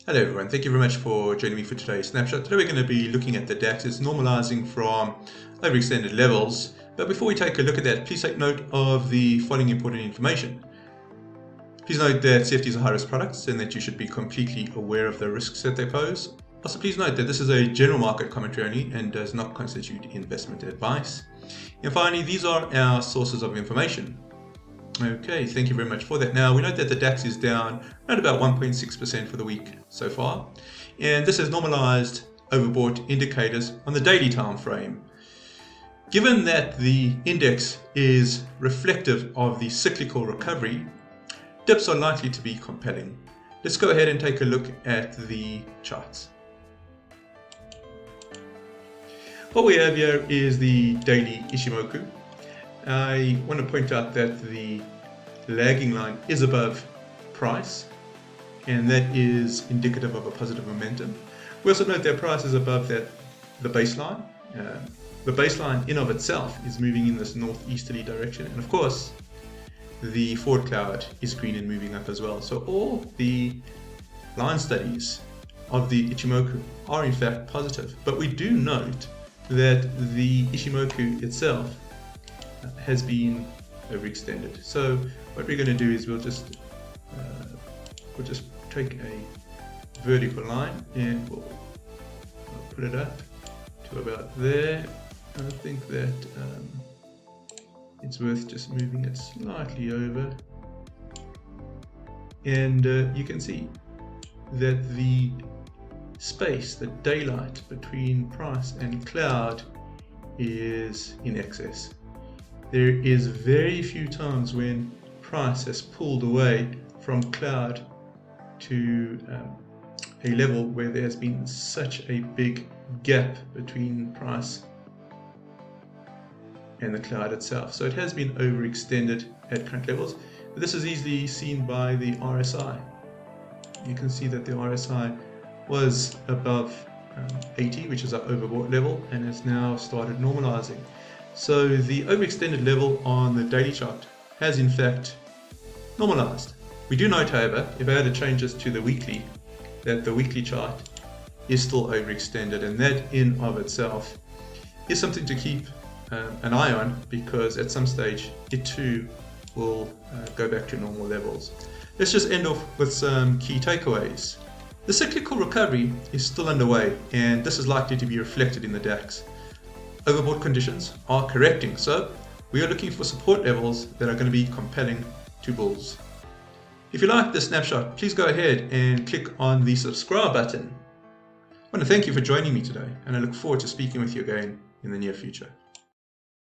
Hello everyone, thank you very much for joining me for today's snapshot. Today we're going to be looking at the DAX. It's normalizing from overextended levels. But before we take a look at that, please take note of the following important information. Please note that CFDs are high-risk products and that you should be completely aware of the risks that they pose. Also, please note that this is a general market commentary only and does not constitute investment advice. And finally, these are our sources of information. Okay, thank you very much for that. Now, we note that the DAX is down around about 1.6% for the week so far. And this has normalized overbought indicators on the daily time frame. Given that the index is reflective of the cyclical recovery, dips are likely to be compelling. Let's go ahead and take a look at the charts. What we have here is the daily Ichimoku. I want to point out that the lagging line is above price, and that is indicative of a positive momentum. We also note that price is above the baseline. The baseline in of itself is moving in this northeasterly direction, and of course the forward cloud is green and moving up as well. So all the line studies of the Ichimoku are in fact positive, but we do note that the Ichimoku itself has been overextended. So what we're going to do is we'll just take a vertical line and we'll put it up to about there. I think that it's worth just moving it slightly over, and you can see that the space, the daylight between price and cloud is in excess. There is very few times when price has pulled away from cloud to a level where there has been such a big gap between price and the cloud itself. So it has been overextended at current levels. This is easily seen by the RSI. You can see that the RSI was above 80, which is our overbought level, and has now started normalizing. So the overextended level on the daily chart has in fact normalized. We do note, however, if I had to change this to the weekly, that the weekly chart is still overextended, and that in of itself is something to keep an eye on, because at some stage it too will go back to normal levels. Let's just end off with some key takeaways. The cyclical recovery is still underway, and this is likely to be reflected in the DAX. Overbought conditions are correcting, so we are looking for support levels that are going to be compelling to bulls. If you like this snapshot, please go ahead and click on the subscribe button. I want to thank you for joining me today, and I look forward to speaking with you again in the near future.